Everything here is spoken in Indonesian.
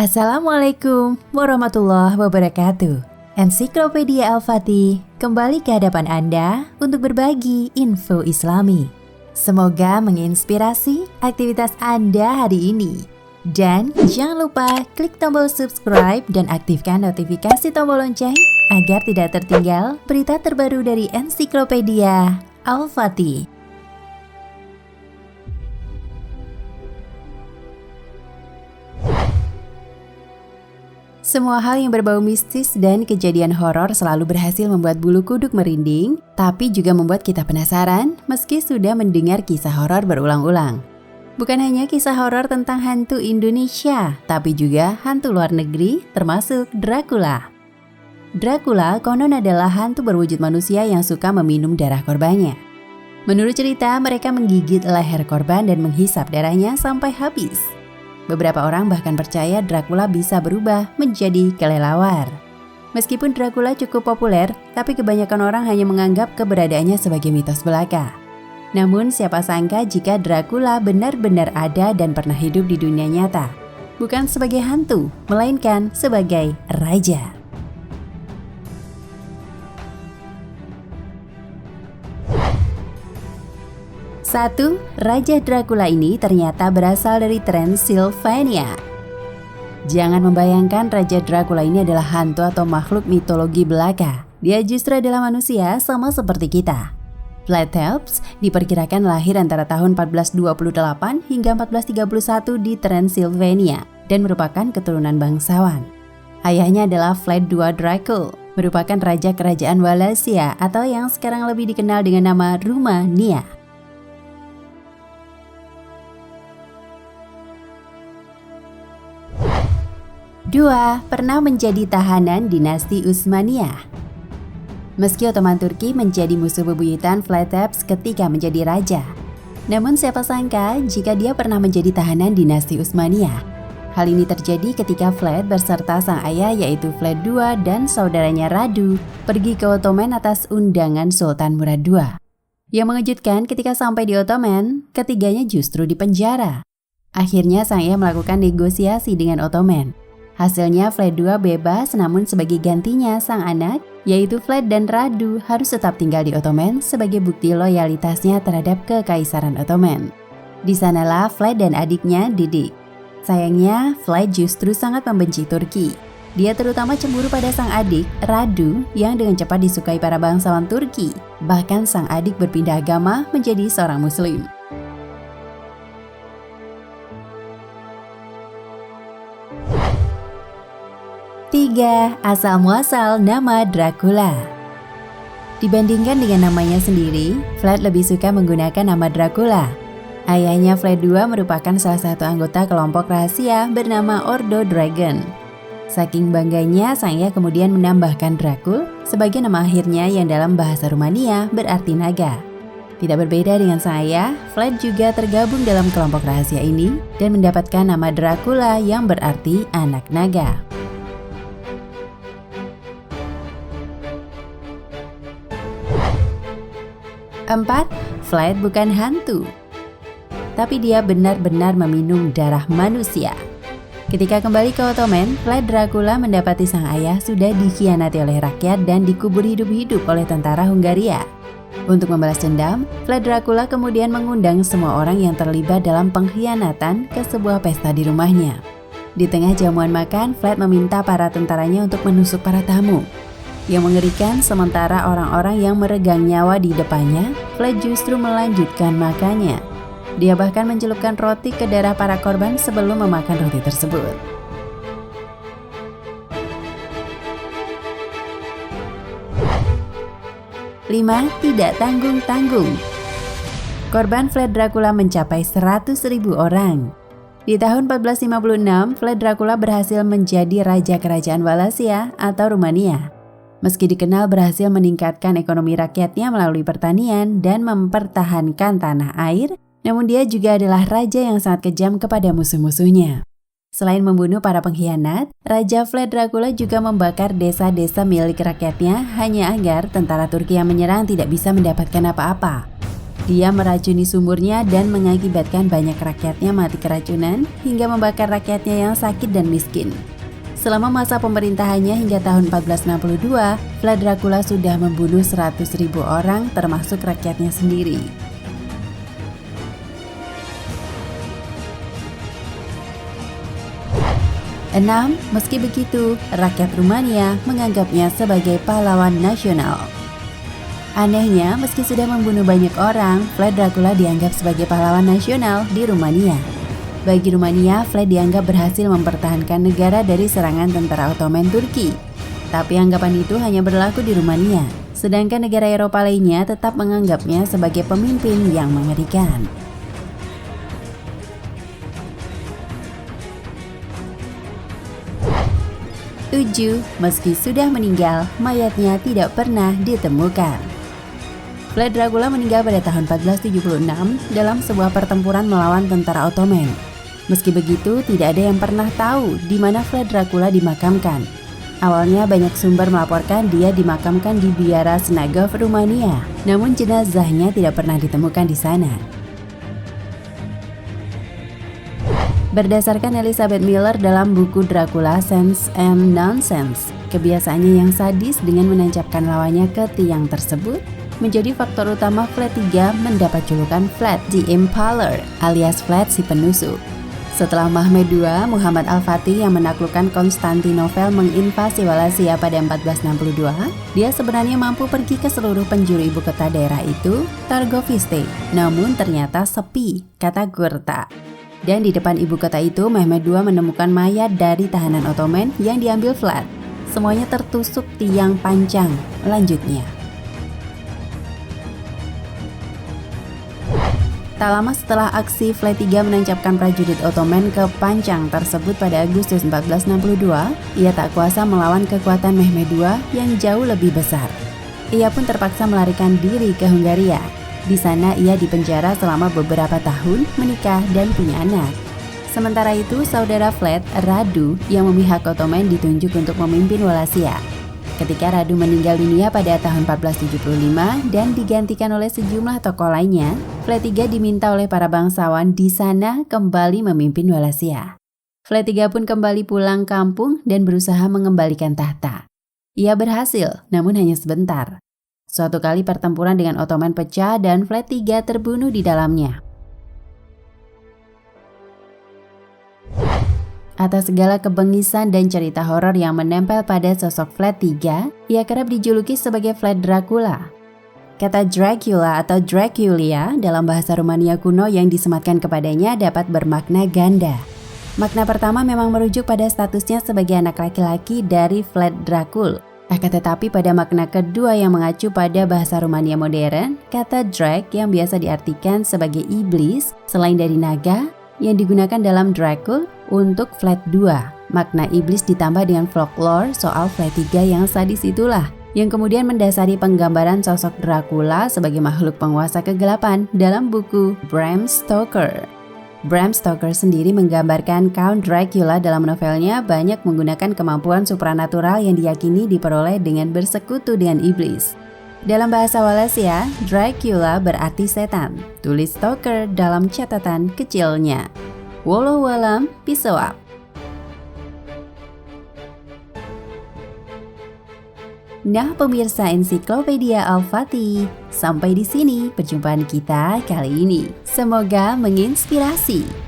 Assalamualaikum warahmatullahi wabarakatuh. Ensiklopedia Al-Fatih kembali ke hadapan Anda untuk berbagi info Islami. Semoga menginspirasi aktivitas Anda hari ini. Dan jangan lupa klik tombol subscribe dan aktifkan notifikasi tombol lonceng agar tidak tertinggal berita terbaru dari Ensiklopedia Al-Fatih. Semua hal yang berbau mistis dan kejadian horor selalu berhasil membuat bulu kuduk merinding, tapi juga membuat kita penasaran meski sudah mendengar kisah horor berulang-ulang. Bukan hanya kisah horor tentang hantu Indonesia, tapi juga hantu luar negeri termasuk Dracula. Dracula konon adalah hantu berwujud manusia yang suka meminum darah korbannya. Menurut cerita, mereka menggigit leher korban dan menghisap darahnya sampai habis. Beberapa orang bahkan percaya Dracula bisa berubah menjadi kelelawar. Meskipun Dracula cukup populer, tapi kebanyakan orang hanya menganggap keberadaannya sebagai mitos belaka. Namun siapa sangka jika Dracula benar-benar ada dan pernah hidup di dunia nyata. Bukan sebagai hantu, melainkan sebagai raja. Satu, Raja Dracula ini ternyata berasal dari Transylvania. Jangan membayangkan Raja Dracula ini adalah hantu atau makhluk mitologi belaka. Dia justru adalah manusia sama seperti kita. Vlad Tepes diperkirakan lahir antara tahun 1428 hingga 1431 di Transylvania dan merupakan keturunan bangsawan. Ayahnya adalah Vlad II Dracul, merupakan raja kerajaan Wallachia atau yang sekarang lebih dikenal dengan nama Rumania. 2. Pernah menjadi tahanan dinasti Utsmaniyah. Meski Ottoman Turki menjadi musuh bebuyutan Vlad Tepes ketika menjadi raja, namun siapa sangka jika dia pernah menjadi tahanan dinasti Utsmaniyah. Hal ini terjadi ketika Vlad beserta sang ayah yaitu Vlad II dan saudaranya Radu pergi ke Ottoman atas undangan Sultan Murad II. Yang mengejutkan ketika sampai di Ottoman, ketiganya justru dipenjara. Akhirnya sang ayah melakukan negosiasi dengan Ottoman. Hasilnya Vlad II bebas, namun sebagai gantinya sang anak, yaitu Vlad dan Radu harus tetap tinggal di Ottoman sebagai bukti loyalitasnya terhadap Kekaisaran Ottoman. Di sanalah Vlad dan adiknya didik. Sayangnya, Vlad justru sangat membenci Turki. Dia terutama cemburu pada sang adik, Radu, yang dengan cepat disukai para bangsawan Turki. Bahkan sang adik berpindah agama menjadi seorang Muslim. 3. Asal-muasal nama Dracula. Dibandingkan dengan namanya sendiri, Vlad lebih suka menggunakan nama Dracula. Ayahnya Vlad II merupakan salah satu anggota kelompok rahasia bernama Ordo Dragon. Saking bangganya, sang ayah kemudian menambahkan Dracul sebagai nama akhirnya yang dalam bahasa Rumania berarti naga. Tidak berbeda dengan sang ayah, Vlad juga tergabung dalam kelompok rahasia ini dan mendapatkan nama Dracula yang berarti anak naga. 4. Vlad bukan hantu, tapi dia benar-benar meminum darah manusia. Ketika kembali ke Ottoman, Vlad Dracula mendapati sang ayah sudah dikhianati oleh rakyat dan dikubur hidup-hidup oleh tentara Hungaria. Untuk membalas dendam, Vlad Dracula kemudian mengundang semua orang yang terlibat dalam pengkhianatan ke sebuah pesta di rumahnya. Di tengah jamuan makan, Vlad meminta para tentaranya untuk menusuk para tamu. Yang mengerikan, sementara orang-orang yang meregang nyawa di depannya, Vlad justru melanjutkan makannya. Dia bahkan mencelupkan roti ke darah para korban sebelum memakan roti tersebut. 5. Tidak tanggung-tanggung. Korban Vlad Dracula mencapai 100.000 orang. Di tahun 1456, Vlad Dracula berhasil menjadi raja kerajaan Wallachia atau Rumania. Meski dikenal berhasil meningkatkan ekonomi rakyatnya melalui pertanian dan mempertahankan tanah air, namun dia juga adalah raja yang sangat kejam kepada musuh-musuhnya. Selain membunuh para pengkhianat, Raja Vlad Dracula juga membakar desa-desa milik rakyatnya hanya agar tentara Turki yang menyerang tidak bisa mendapatkan apa-apa. Dia meracuni sumurnya dan mengakibatkan banyak rakyatnya mati keracunan hingga membakar rakyatnya yang sakit dan miskin. Selama masa pemerintahannya hingga tahun 1462, Vlad Dracula sudah membunuh 100.000 orang termasuk rakyatnya sendiri. 6. Meski begitu, rakyat Rumania menganggapnya sebagai pahlawan nasional. Anehnya, meski sudah membunuh banyak orang, Vlad Dracula dianggap sebagai pahlawan nasional di Rumania. Bagi Rumania, Vlad dianggap berhasil mempertahankan negara dari serangan tentara Ottoman Turki. Tapi anggapan itu hanya berlaku di Rumania, sedangkan negara Eropa lainnya tetap menganggapnya sebagai pemimpin yang mengerikan. 7. Meski sudah meninggal, mayatnya tidak pernah ditemukan. Vlad Dracula meninggal pada tahun 1476 dalam sebuah pertempuran melawan tentara Ottoman. Meski begitu, tidak ada yang pernah tahu di mana Vlad Dracula dimakamkan. Awalnya banyak sumber melaporkan dia dimakamkan di biara Snagov, Rumania, namun jenazahnya tidak pernah ditemukan di sana. Berdasarkan Elizabeth Miller dalam buku Dracula Sense and Nonsense, kebiasaannya yang sadis dengan menancapkan lawannya ke tiang tersebut menjadi faktor utama Vlad III mendapat julukan Vlad the Impaler alias Vlad si penusuk. Setelah Mehmed II, Muhammad Al-Fatih yang menaklukkan Konstantinopel menginvasi Wallachia pada 1462, dia sebenarnya mampu pergi ke seluruh penjuru ibu kota daerah itu, Targoviste, namun ternyata sepi, kata Gurta. Dan di depan ibu kota itu, Mehmed II menemukan mayat dari tahanan Ottoman yang diambil Vlad. Semuanya tertusuk tiang pancang. Lanjutnya, tak lama setelah aksi Vlad III menancapkan prajurit Ottoman ke pancang tersebut pada Agustus 1462, ia tak kuasa melawan kekuatan Mehmed II yang jauh lebih besar. Ia pun terpaksa melarikan diri ke Hungaria. Di sana ia dipenjara selama beberapa tahun, menikah dan punya anak. Sementara itu, saudara Vlad, Radu, yang memihak Ottoman ditunjuk untuk memimpin Wallachia. Ketika Radu meninggal dunia pada tahun 1475 dan digantikan oleh sejumlah tokoh lainnya, Vlad III diminta oleh para bangsawan di sana kembali memimpin Wallachia. Vlad III pun kembali pulang kampung dan berusaha mengembalikan tahta. Ia berhasil, namun hanya sebentar. Suatu kali pertempuran dengan Ottoman pecah dan Vlad III terbunuh di dalamnya. Atas segala kebengisan dan cerita horor yang menempel pada sosok Vlad III, ia kerap dijuluki sebagai Vlad Dracula. Kata Dracula atau Draculia dalam bahasa Rumania kuno yang disematkan kepadanya dapat bermakna ganda. Makna pertama memang merujuk pada statusnya sebagai anak laki-laki dari Vlad Dracul. Akan tetapi pada makna kedua yang mengacu pada bahasa Rumania modern, kata Drac yang biasa diartikan sebagai iblis, selain dari naga, yang digunakan dalam Dracul untuk Vlad II. Makna iblis ditambah dengan folklore soal Vlad III yang sadis itulah yang kemudian mendasari penggambaran sosok Dracula sebagai makhluk penguasa kegelapan dalam buku Bram Stoker. Bram Stoker sendiri menggambarkan Count Dracula dalam novelnya banyak menggunakan kemampuan supranatural yang diyakini diperoleh dengan bersekutu dengan iblis. Dalam bahasa Wallachia, Dracula berarti setan, tulis Stoker dalam catatan kecilnya. Wallahualam bisawab. Nah pemirsa Ensiklopedia Al-Fatih, sampai di sini perjumpaan kita kali ini. Semoga menginspirasi.